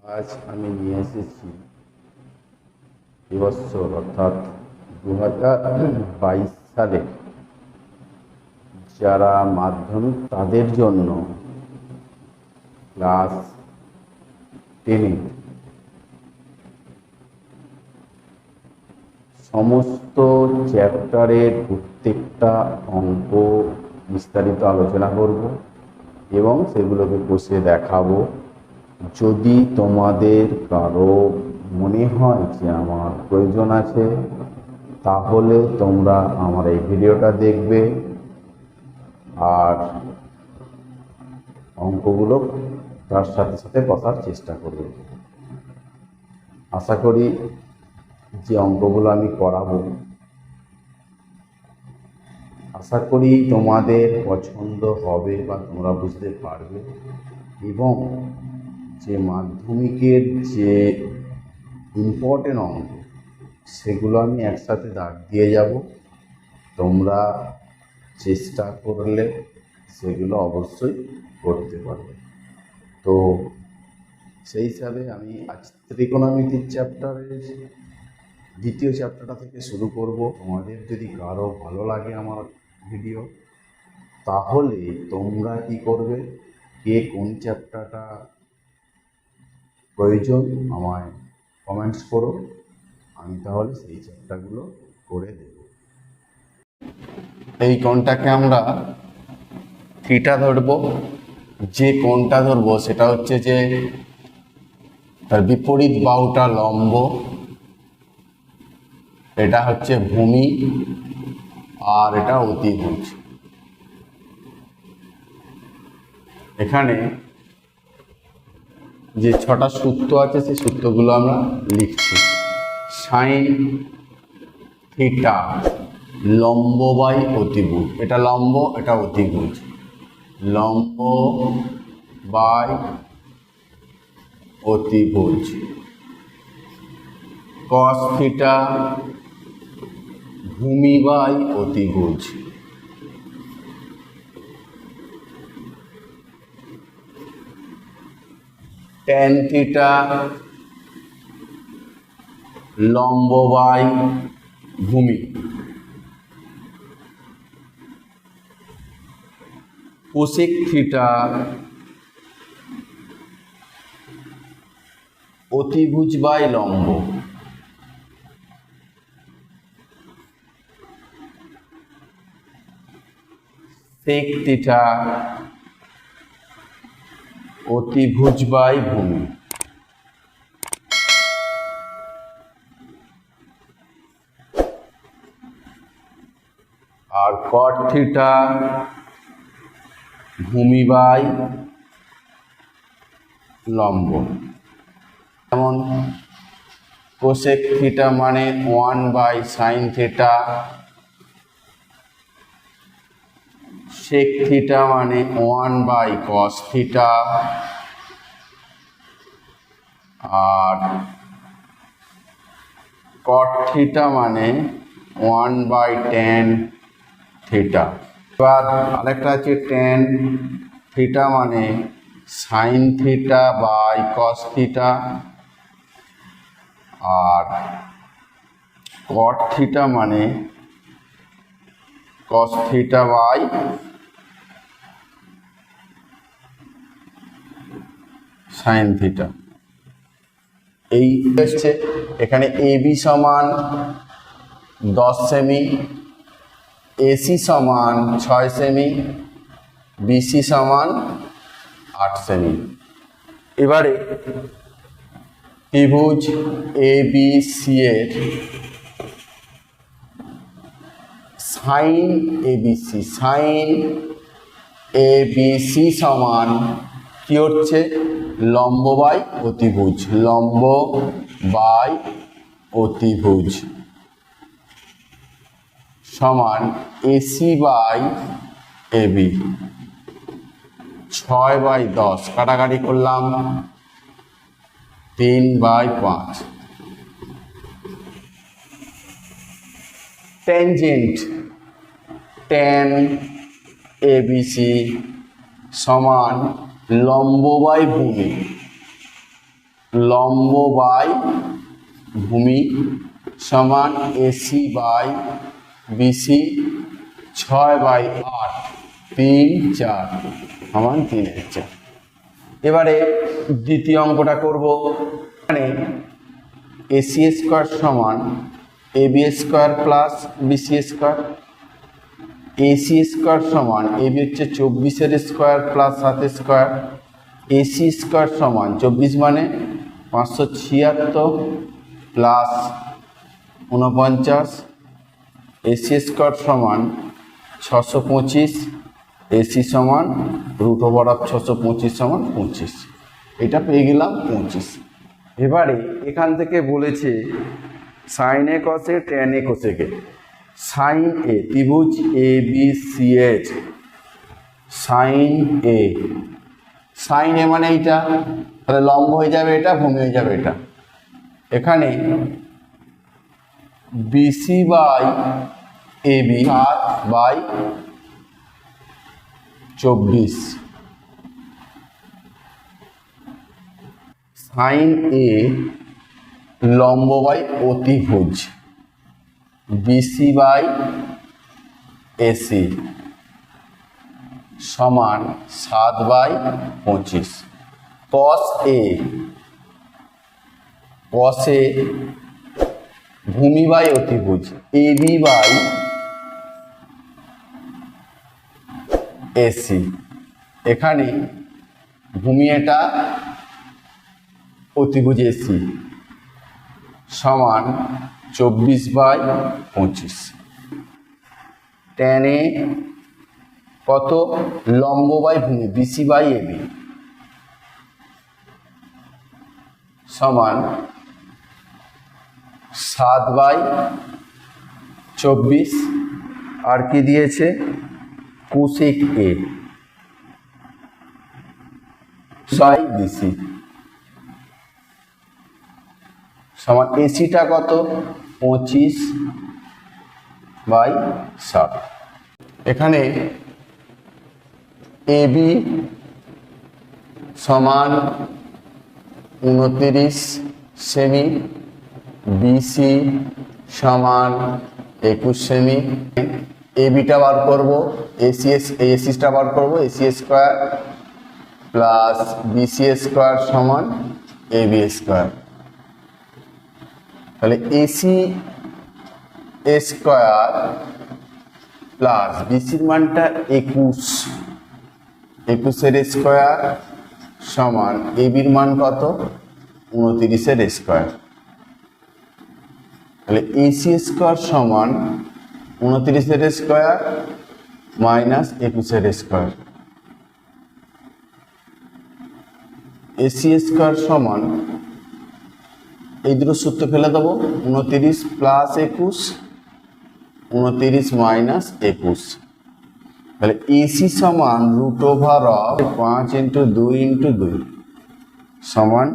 আজ আমি নিয়ে এসেছি এবছর অর্থাৎ 2022 সালে যারা মাধ্যমিক তাদের জন্য ক্লাস 10 সমস্ত চ্যাপ্টারের প্রত্যেকটা অঙ্ক বিস্তারিত আলোচনা করব এবং সেগুলোকে কষে দেখাবো। যদি তোমাদের কারো মনে হয় যে আমার প্রয়োজন আছে তাহলে তোমরা আমার এই ভিডিওটা দেখবে আর অঙ্কগুলো তার সাথে সাথে কষার চেষ্টা করবে। আশা করি যে অঙ্কগুলো আমি করাবো আশা করি তোমাদের পছন্দ হবে বা তোমরা বুঝতে পারবে এবং যে মাধ্যমিকের যে ইম্পর্টেন্ট অঙ্ক সেগুলো আমি একসাথে দাগ দিয়ে যাব। তোমরা চেষ্টা করলে সেগুলো অবশ্যই করতে পারবে। তো সেই হিসাবে আমি আজ ত্রিকোণমিতির চ্যাপ্টারের দ্বিতীয় চ্যাপ্টারটা থেকে শুরু করব। তোমাদের যদি কারো ভালো লাগে আমার ভিডিও তাহলে তোমরা কি করবে, কে কোন চ্যাপ্টারটা প্রয়োজন আমায় কমেন্টস করো, আমি তাহলে সেই চ্যাপ্টারগুলো করে দেব। এই কোণটাকে আমরা থিটা ধরব। যে কোণটা ধরবো সেটা হচ্ছে যে তার বিপরীত বাহুটা লম্ব, এটা হচ্ছে ভূমি আর এটা অতিভুজ। এখানে যে 6টা সূত্র আছে সেই সূত্রগুলো আমরা লিখছি। সাইন থিটা লম্ব বাই অতিভুজ, এটা লম্ব এটা অতিভুজ, লম্ব বাই অতিভুজ। কস থিটা ভূমি বাই অতিভুজ। ট্যান থিটা লম্ব বাই ভূমি। কোসেক থিটা অতিভুজ বাই লম্ব। সেক থিটা অতিভুজ বাই ভূমি। আর কট থিটা ভূমি বাই লম্ব। যেমন কোসেক থিটা মানে 1 by sine theta, sec theta মানে 1 বাই কস থিটা, আর কট থিটা মানে 1 বাই ট্যান থিটা। এবার আরেকটা আছে ট্যান থিটা মানে sine theta by cos theta, আর কট থিটা মানে cos theta by sine theta. এই হচ্ছে এখানে এবি সমান 10 সেমি, এসি সমান 6 সেমি, বিসি সমান 8 সেমি। এবারে ত্রিভুজ এবিসি এর সাইন এবিসি, সাইন এবিসি সমান কি হচ্ছে লম্ব বাই অতিভুজ, লম্ব বাই অতিভুজ সমান এসি বাই এবি। 6 বাই 10 কাটাকাটি করলাম 3 বাই 5। ট্যানজেন্ট ট্যান এবিসি সমান লম্ব বাই ভূমি, লম্ব বাই ভূমি সমান এসি বাই বিসি 6/8 3/4 সমান 3/4। এবারে দ্বিতীয় অঙ্কটা করব। এখানে এসি স্কোয়ার সমান AB square plus BC square, AC square সমান এবি হচ্ছে 24-এর square plus 7 square, AC square সমান 24 মানে 576 প্লাস 49, এসি স্কোয়ার সমান 625, এসি সমান √625 সমান 25। এটা পেয়ে গেলাম 25। এবারে এখান থেকে বলেছে সাইন এ কসে ট্যান এ কোসেকে। সাইন এ ত্রিভুজ এ বি সি এর সাইন এ, সাইন এ মানে এইটা, তাহলে লম্ব হয়ে যাবে এটা, ভূমি হয়ে যাবে এটা। এখানে বিসি বাই এবি 7/24, সাইন এ লম্ব বাই অতিভুজ বিসি বাই এসি সমান 7/25, কস এ ভূমি বাই অতিভুজ এবি বাই এসি, এখানে ভূমি এটা, অতিভুজ এসি সমান 24/25। ট্যান এ কত, লম্ব বাই ভূমি বিসি বাই এবি সমান 7/24। আর কি দিয়েছে, কোসেক এ বাই বিসি সমান এসিটা কত 25/7। এখানে এবি সমান 29 সেমি, বিসি সমান 21 সেমি। এবিটা বার করবো, এসিটা বার করবো, AC square plus BC square সমান এবি স্কোয়ার। তাহলে এসি স্কোয়ার প্লাস বিসির মানটা 21-এর স্কোয়ার সমান এবির মান কত 29-এর স্কোয়ার। তাহলে এসি স্কোয়ার সমান 29-এর স্কোয়ার মাইনাস 21-এর স্কোয়ার, এসি স্কোয়ার সমান এই দুটো সূত্র ফেলে দেবো, 29 প্লাস 21, 29 মাইনাস 21। তাহলে এসি সমান √5 × 2 × 2 সমান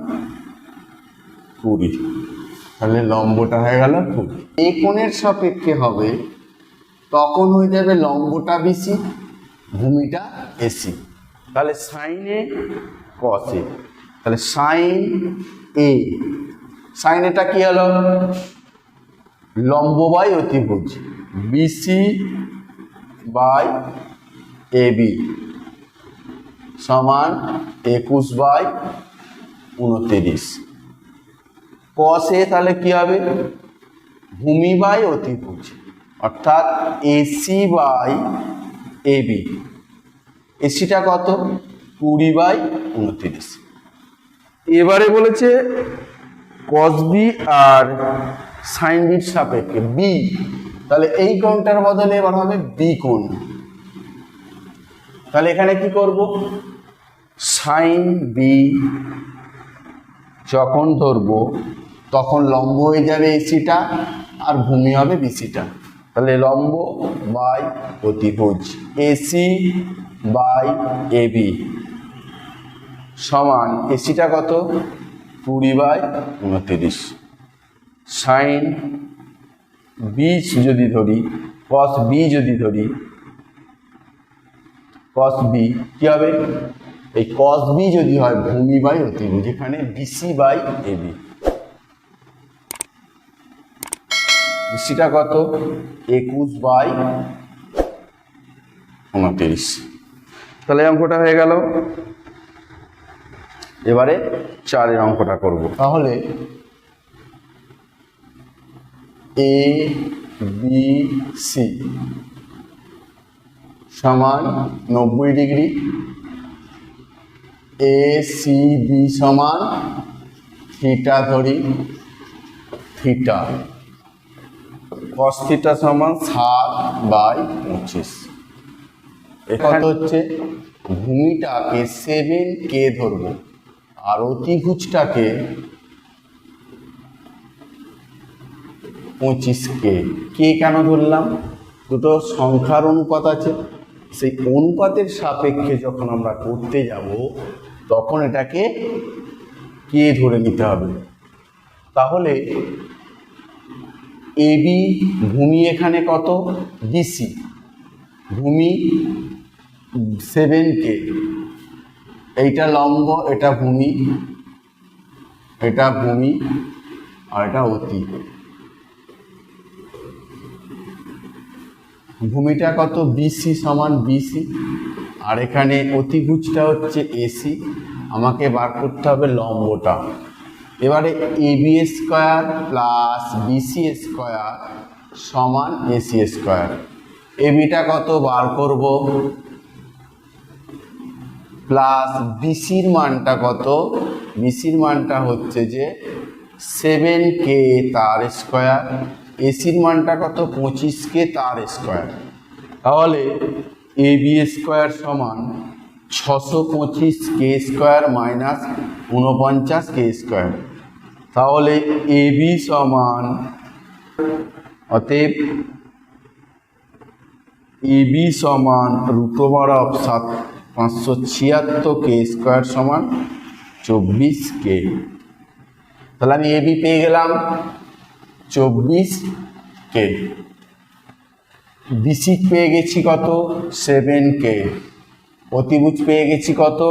20। তাহলে লম্বটা হয়ে গেল 20। এই কোণের সাপেক্ষে হবে, তখন হয়ে যাবে লম্বটা বিসি, ভূমিটা এসি। তাহলে সাইন এ কস এ, তাহলে সাইন এ, সাইন এটা কি হলো, লম্ব বাই অতিভুজ বিসি বাই এবি সমান 21/29। কস এ তাহলে কি হবে, ভূমি বাই অতিভুজ অর্থাৎ এসি বাই এবি, এসিটা কত 20/29। এবারে বলেছে কস বি আর সাইন বির সাপেক্ষে বি, তাহলে এই কোণটার বদলে এবার হবে বি কোণ। তাহলে এখানে কি করব, সাইন বি যখন ধরবো তখন লম্ব হয়ে যাবে এসিটা আর ভূমি হবে বিসিটা। তাহলে লম্ব বাই অতিভুজ এসি বাই এবি সমান এসিটা কত 20/29। সাইন বি যদি ধরি, কস বি যদি ধরি, কস বি কি হবে এই কস বি যদি হয় ভূমি বাই অতিভুজ, এখানে বিসি বাই এবি। বিসিটা কত? 21/29। তাহলে অঙ্কটা হয়ে গেল। এবারে 4-এর অঙ্কটা করব। তাহলে এ বি সি সমান 90 ডিগ্রি, এ সি বি সমান থিটা ধরি, থিটা কস থিটা সমান 7/25। এখানে হচ্ছে ভূমিটাকে 7K ধরবো আর অতিভুজটাকে 25K। কে কেন ধরলাম? দুটো সংখ্যার অনুপাত আছে, সেই অনুপাতের সাপেক্ষে যখন আমরা করতে যাব তখন এটাকে কে ধরে নিতে হবে। তাহলে এবি ভূমি এখানে কত? বিসি ভূমি 7K, এইটা লম্ব, এটা ভূমি, এটা ভূমি আর এটা অতি। ভূমিটা কত? বিসি সমান বিসি, আর এখানে অতিভুজটা হচ্ছে এসি। আমাকে বার করতে হবে লম্বটা। এবারে AB square plus BC square সমান এসি স্কোয়ার। এবিটা কত বার করব, প্লাস বিসির মানটা কত? বিসির মানটা হচ্ছে যে 7K তার স্কোয়ার, এসির মানটা কত? 25K তার স্কোয়ার। তাহলে এবি স্কোয়ার সমান 625K square minus 49K square. তাহলে এবি সমান, অতএব এবি সমান √576K স্কোয়ার সমান 24K। তাহলে আমি এবি পেয়ে গেলাম 24K, বিসি পেয়ে গেছি কত? 7K, অতিভুজ পেয়ে গেছি কত?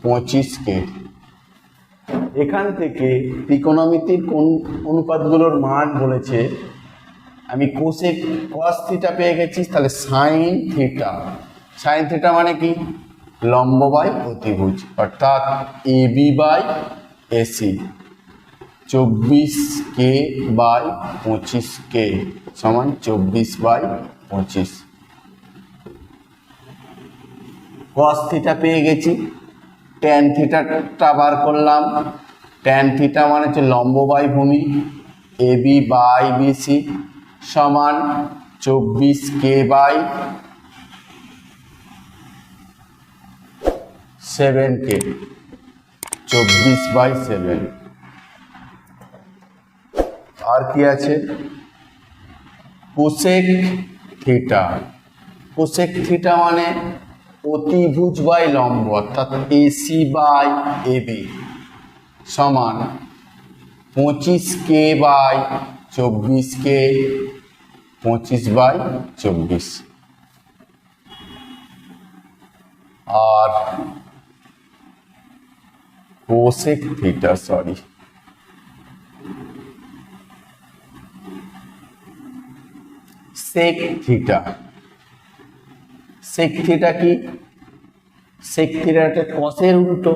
25K। এখান থেকে ত্রিকোণমিতির কোন অনুপাতগুলোর মান বলেছে, আমি কোসেক কস থিটা পেয়ে গেছি, তাহলে সাইন থিটা। সাইন থিটা মানে কি? লম্ব বাই অতিভুজ, অর্থাৎ এবি বাই এসি 24K/25K সমান 24/25। কস থিটা পেয়ে গেছি, ট্যান থিটাটা বার করলাম। ট্যান থিটা মানে হচ্ছে লম্ব বাই ভূমি, এবি বাই বিসি সমান 24K/7K, 24/7। আর কি আছে? Cosec theta. কোসেক থিটা মানে অতিভুজ বাই লম্ব, অর্থাৎ এসি বাই এবি সমান 25K/24K, 25/24। আর cosec theta, sec theta. Sec theta কি? সেক থিটাটা কসের উল্টো।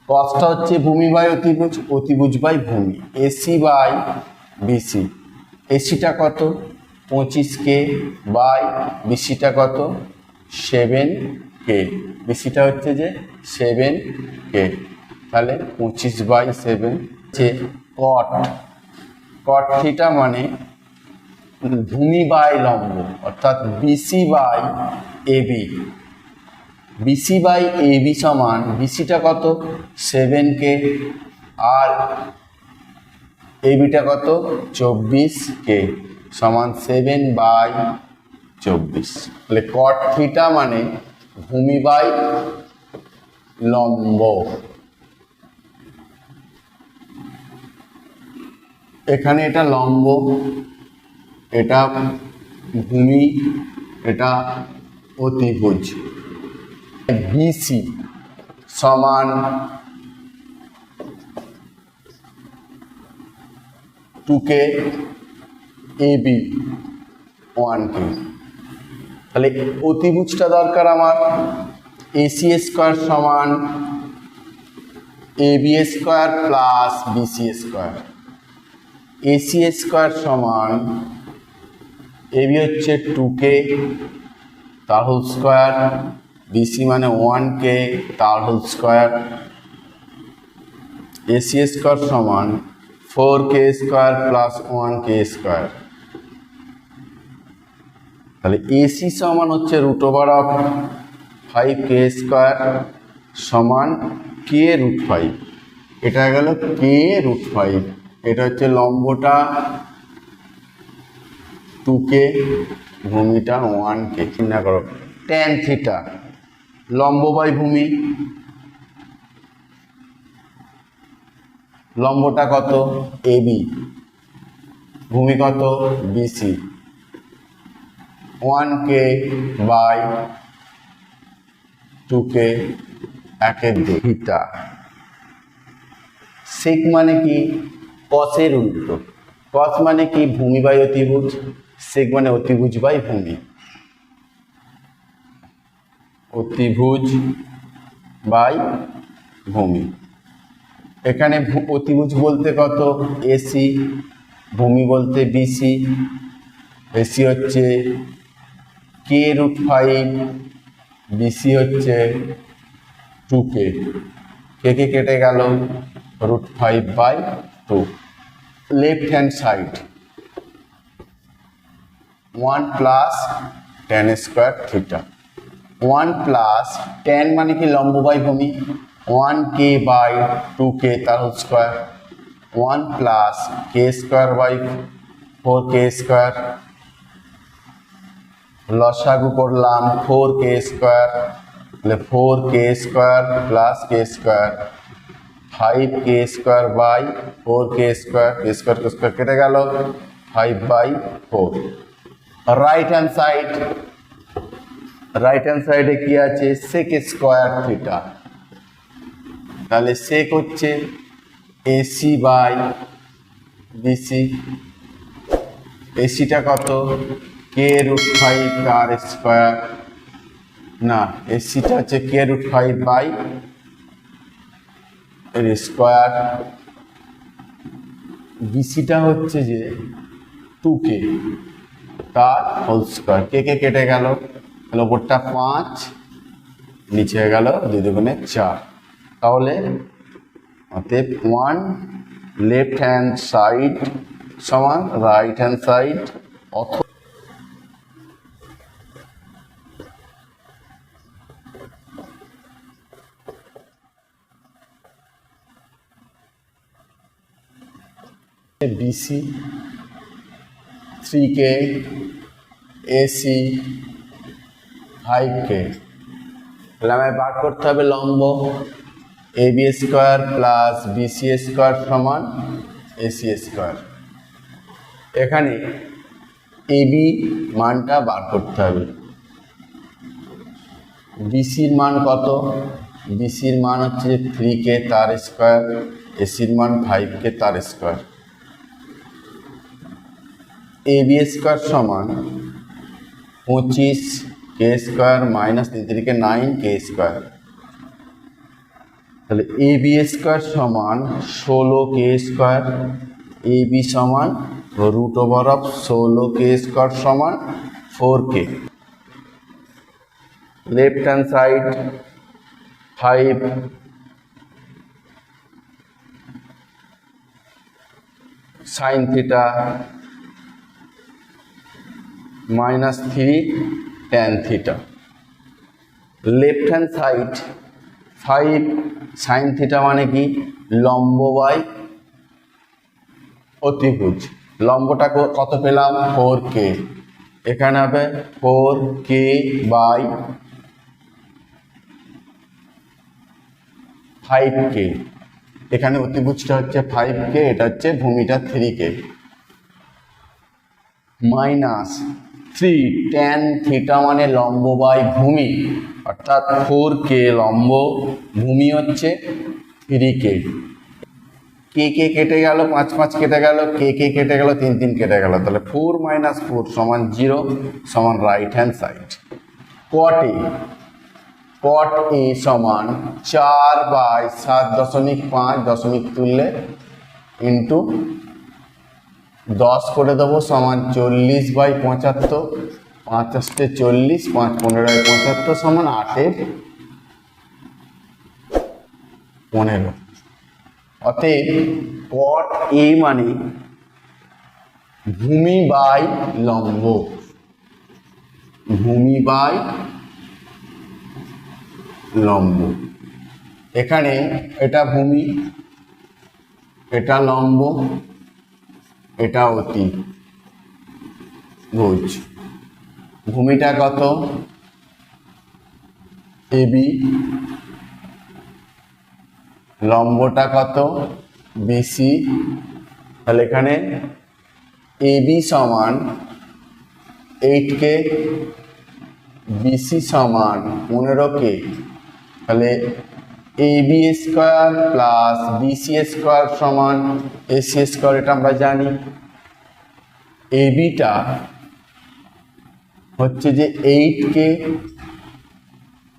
কসটা হচ্ছে ভূমি বাই অতিভুজ, অতিভুজ বাই ভূমি, এসি বাই বিসি। এসিটা কত? 25K বাই বিসিটা কত? 7K। বিসিটা হচ্ছে যে 7K, তাহলে 25/7। যে কট, কট থিটা মানে ভূমি বাই লম্ব, অর্থাৎ BC by AB. BC by AB সমান, বিসিটা কত? 7K আর এবিটা কত? 24K সমান 7/24। তাহলে কট থিটা মানে ভূমি বাই লম্ব। এখানে এটা লম্ব, এটা ভূমি, এটা অতিভুজ। বিসি সমান 2k AB 1k। তাহলে অতিভুজটা দরকার আমার AC স্কয়ার সমান AB square plus BC square. AC square সমান AB হচ্ছে 2k তার হোল স্কয়ার, BC মানে 1k তার হোল স্কয়ার। AC স্কয়ার সমান 4k square plus 1k square. তাহলে AC সমান হচ্ছে √5k স্কয়ার সমান k √5। এটা গেল k √5। এটা হচ্ছে লম্বটা 2k, ভূমিটা 1k। চিন্তা করো tan থিটা লম্ব বাই ভূমি, লম্বটা কত AB, ভূমি কত BC, 1k by 2k, 1/2 theta. সেক মানে কি কসের উল্টো, কস মানে কি ভূমি বাই অতিভুজ, সেক মানে অতিভুজ বাই ভূমি, অতিভুজ বাই ভূমি। এখানে অতিভুজ বলতে কত AC, ভূমি বলতে BC। AC হচ্ছে k √5, BC হচ্ছে 2k। কে কেটে গেল √5/2। Left hand side 1 plus tan square theta. 1 plus tan মানে কি লম্ব বাই ভূমি, 1k বাই 2k তার whole square, 1 plus k square by 4k square. লসাগু করলাম 4k স্কয়ার, তাহলে 4k square plus k square, 5k square by 4k square, k square k square কেটে গেল 5/4। Right hand side, right hand সাইডে কি আছে sec square theta. তাহলে sec হচ্ছে AC বাই BC। ACটা কত k √5 তার স্কয়ার, না ACটা হচ্ছে k √5 বাই এর স্কয়ার। BCটা হচ্ছে যে 2k তার হোল স্কয়ার। কে কেটে গেল, তাহলে ওপরটা 5 নিচে গেল 2 দুগুণে 4। তাহলে অতএব 1 লেফট হ্যান্ড সাইড সমান রাইট হ্যান্ড সাইড অথবা BC 3k, AC 5k। তাহলে আমায় বার করতে হবে লম্ব AB square plus BC square সমান AC স্কয়ার। এখানে AB মানটা বার করতে হবে। BCর মান কত, BCর মান হচ্ছে 3k তার স্কয়ার, ACর মান 5k তার স্কয়ার। AB স্কয়ার সমান 25k square minus 3 3 9k square. তাহলে AB স্কয়ার সমান 16k স্কয়ার, AB সমান √16k স্কয়ার সমান 4k। Left hand side 5 sin theta minus 3 tan theta. Left hand side 5 sin theta মানে কি লম্ব বাই অতিভুজ। লম্বটা কত পেলাম 4k, এখানে হবে 4k বাই 5k। এখানে অতিভুজটা হচ্ছে 5k, এটা হচ্ছে ভূমিটা 3k, মাইনাস tan থিটা মানে লম্ব বাই ভূমি, অর্থাৎ 4k লম্ব, ভূমি হচ্ছে 3k। কে কেটে গেল, 5 5 কেটে গেল, কে কেটে গেল, 3 3 কেটে গেল, তাহলে 4 - 4 সমান 0 সমান রাইট হ্যান্ড সাইড। কট এ সমান 4/7.5 দশমিক তুললে ইন্টু 10 করে দেবো সমান 40/75, 5 × 40, 5 × 15 = 75 সমান 8/15। অতএব কট এ মানে ভূমি বাই লম্ব, ভূমি বাই লম্ব। এখানে এটা ভূমি, এটা লম্ব, এটা অতিভুজ। ভূমিটা কত? এবি। লম্বটা কত? বিসি। তাহলে এখানে এবি সমান 8k, বিসি সমান 15k। তাহলে AB square plus BC square সমান এসি স্কোয়ার, এটা আমরা জানি। এবিটা হচ্ছে যে 8k,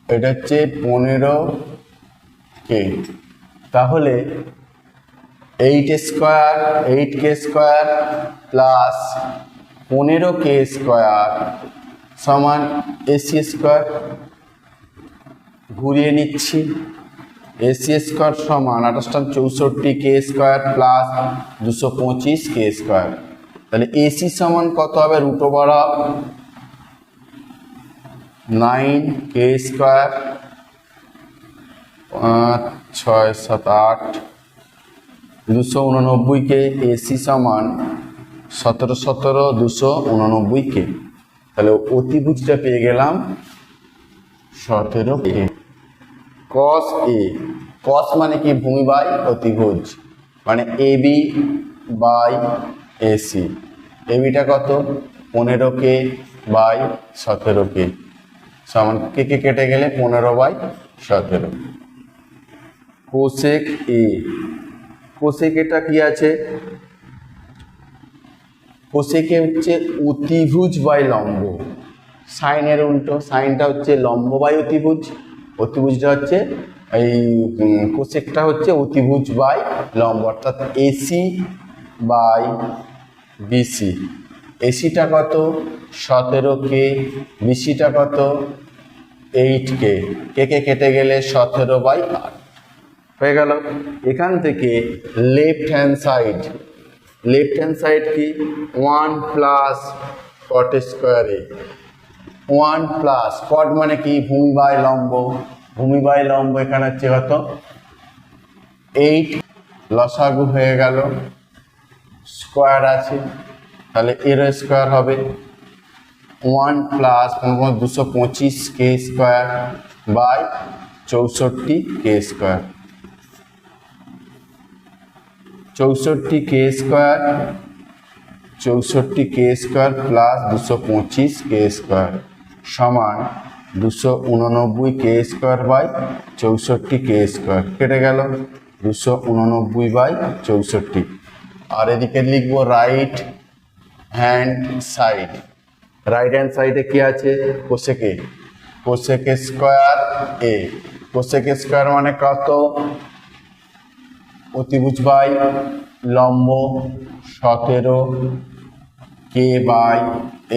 এটা হচ্ছে 15k। তাহলে 8k square plus 15k square সমান এসি স্কোয়ার। ঘুরিয়ে নিচ্ছি, এসি স্কোয়ার সমান 2864k square plus 225k square. তাহলে এসি সমান কত হবে? √9k square, 5 6 7 8, 289k। এসি সমান 17 17 289k। তাহলে অতিভুজটা পেয়ে গেলাম 17k। কস এ, কস মানে কি? ভূমি বাই অতিভুজ, মানে এবি বাই এসি। এবিটা কত? 15k বাই 17k সমান কে কেটে গেলে 15/17। কোসেক এ, কোসেক এটা কি আছে? কোসেকে হচ্ছে অতিভুজ বাই লম্ব, সাইনের উল্টো। সাইনটা হচ্ছে লম্ব বাই অতিভুজ, অতিভুজটা হচ্ছে এই কোসেকটা হচ্ছে অতিভুজ বাই লম্ব, অর্থাৎ এসি বাই বিসি। এসিটা কত? 17k, বিসিটা কত? 8k। কে কেটে গেলে 17/8 হয়ে গেল। এখান থেকে লেফট হ্যান্ড সাইড কি? 1 প্লাস কট স্কোয়ারে, 1 প্লাস কট মানে কি? ভূমি বাই লম্ব, ভূমি বাই লম্ব। এখানে হচ্ছে কত? 8, লসাগু হয়ে গেল, স্কোয়ার আছে, তাহলে এর স্কোয়ার হবে 1 plus 225k square by 64k square. 64k square plus 225k square সমান 289k square by 64k square. কেটে গেল 289/64। আর এদিকে লিখবো right hand side. Right hand সাইডে কি আছে? কোসেকে, কোসেক স্কোয়ার এ। কোসেক স্কোয়ার মানে কত? অতিভুজ বাই লম্ব, 17k বাই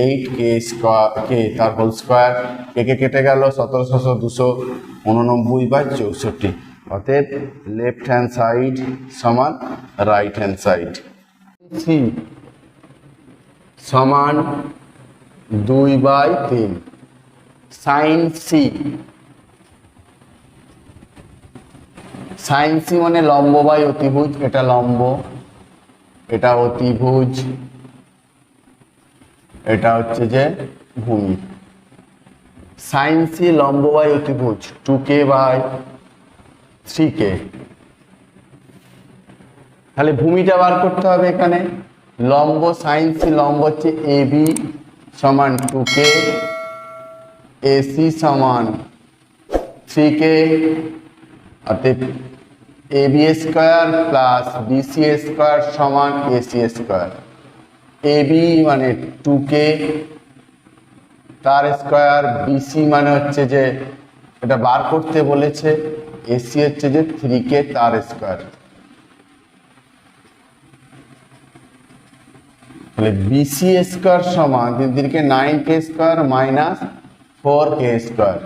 8k স্কোয়ার, কে তার হোল স্কোয়ার। কে কেটে গেল 17 7 289/64। অতএব লেফট হ্যান্ড সাইড সমান রাইট হ্যান্ড সাইড। সি সমান 2/3 সাইন সি। সাইন সি মানে লম্ব বাই অতিভুজ, এটা লম্ব, এটা অতিভুজ, এটা হচ্ছে যে ভূমি। সাইন সি লম্ব বাই অতিভুজ 2k বাই 3k। তাহলে ভূমিটা বার করতে হবে। এখানে লম্ব, সাইন সি লম্ব হচ্ছে এবি সমান 2k, AC সমান 3k, অতএব AB square plus BC square সমান AC স্কয়ার। AB মানে 2k তার স্কয়ার, BC মানে হচ্ছে যে এটা বার করতে বলেছে, AC হচ্ছে যে 3k তার স্কয়ার। তাহলে BC স্কয়ার সমান 3 3 9k square minus 4k square.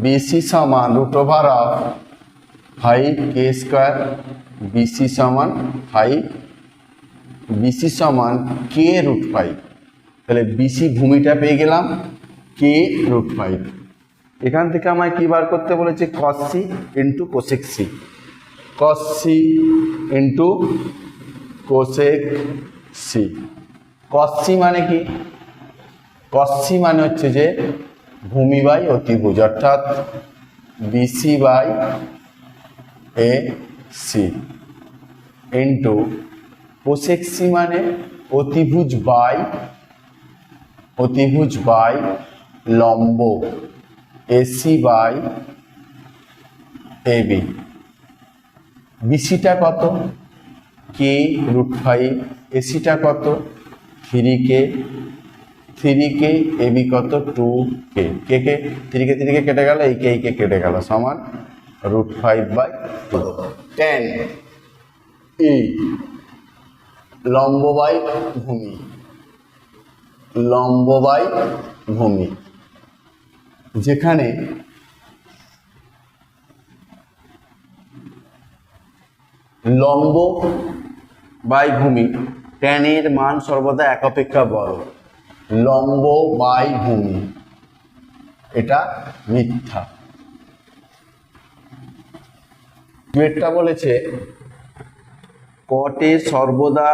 BC সমান √5k স্কয়ার, BC সমান 5, BC সমান k√5। তাহলে BC ভূমিটা পেয়ে গেলাম k√5। এখান থেকে আমায় কি বার করতে বলেছে? cos c into cosec c, cos c into cosec c। cos c মানে কি? cos c মানে হচ্ছে যে ভূমি বাই অতিভুজ, অর্থাৎ BC by AC into cosec c মানে অতিভুজ বাই লম্ব, AC বাই AB। BCটা কত? k√5, AC টা কত? 3k, AB কত? 2k, k 3k কেটে গেল, এই k কেটে গেল, সমান √5/2। tan E লম্ব বাই ভূমি, যেখানে লম্ব বাই ভূমি tan এর মান সর্বদা এক অপেক্ষা বড়। লম্ব বাই ভূমি এটা মিথ্যা। দুয়েরটা বলেছে cot এ সর্বদা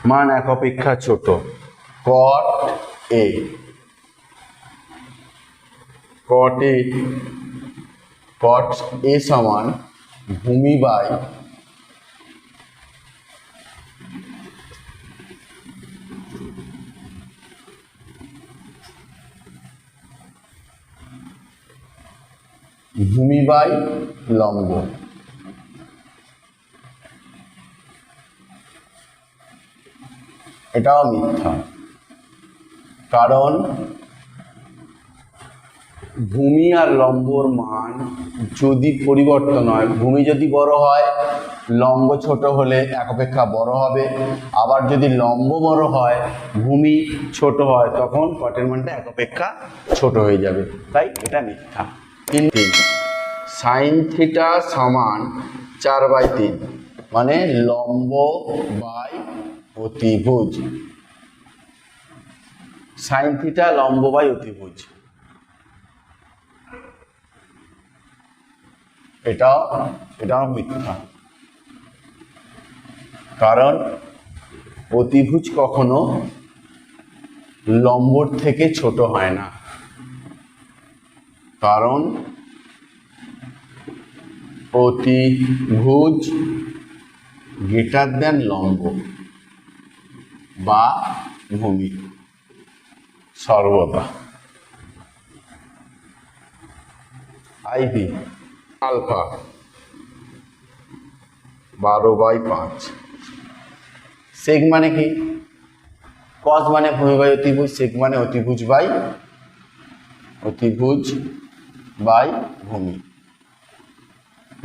মান এক অপেক্ষা ছোট। cot A সমান ভূমি বাই লম্ব। এটাও মিথ্যা, কারণ ভূমি আর লম্বর মান যদি পরিবর্তন হয়, ভূমি যদি বড় হয় লম্ব ছোট হলে এক অপেক্ষা বড় হবে, আবার যদি লম্ব বড় হয় ভূমি ছোট হয় তখন কটের মানটা এক অপেক্ষা ছোট হয়ে যাবে, তাই এটা মিথ্যা। কিন্তু sin থিটা সমান 4/3 মানে লম্ব বাই অতিভুজ। sin থিটা লম্ব বাই অতিভুজ, এটাও মিথ্যা, কারণ অতিভুজ কখনো লম্বর থেকে ছোট হয় না, কারণ অতিভুজ গ্রেটার দেন লম্ব বা ভূমি সর্বদা। IV alpha 12/5। সেক মানে কি? cos মানে ভূমি বাই অতিভুজ, সেক মানে অতিভুজ বাই ভূমি।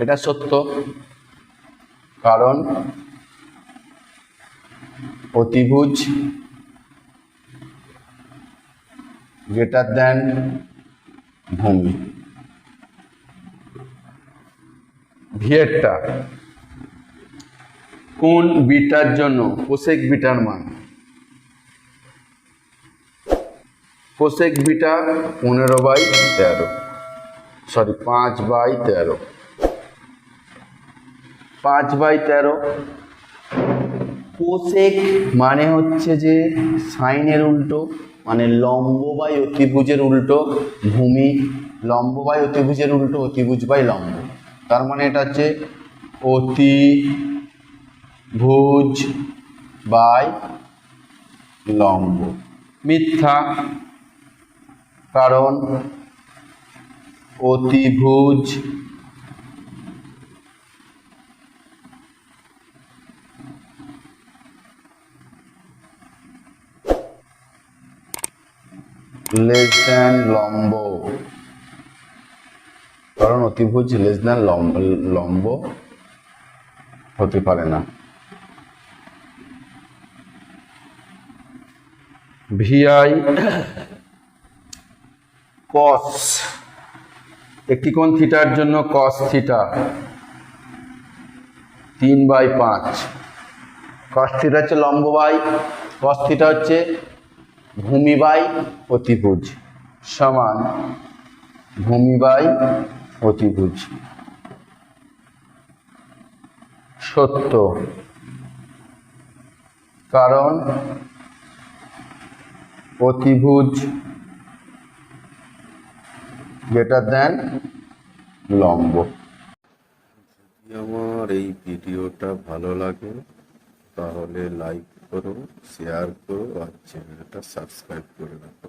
এটা সত্য, কারণ অতিভুজ গ্রেটার দেন ভূমি। ভিয়েরটা কোন বিটার জন্য কোসেক বিটার মান? Cosec beta 15/13, sorry 5/13, 5/13। কোসেক মানে হচ্ছে যে সাইনের উল্টো, মানে লম্ব বাই অতিভুজের উল্টো ভূমি, লম্ব বাই অতিভুজের উল্টো অতিভুজ বাই লম্ব। তার মানে এটা হচ্ছে অতিভুজ বাই লম্ব। মিথ্যা, কারণ অতিভুজ লেস দ্যান লম্ব, কারণ অতিভুজ লেস দ্যান লম্ব হতে পারে না। ভিআই কস, একটি কোণ থিটার জন্য কস থিটা 3/5। কস থিটা হচ্ছে লম্ব বাই কস থিটা হচ্ছে ভূমি বাই অতিভুজ, সমান ভূমি বাই অতিভুজ। সত্য, কারণ অতিভুজ গ্রেটার দ্যান লম্ব। যদি আমার এই ভিডিওটা ভালো লাগে তাহলে লাইক করো, শেয়ার করো আর চ্যানেলটা সাবস্ক্রাইব করে দাও।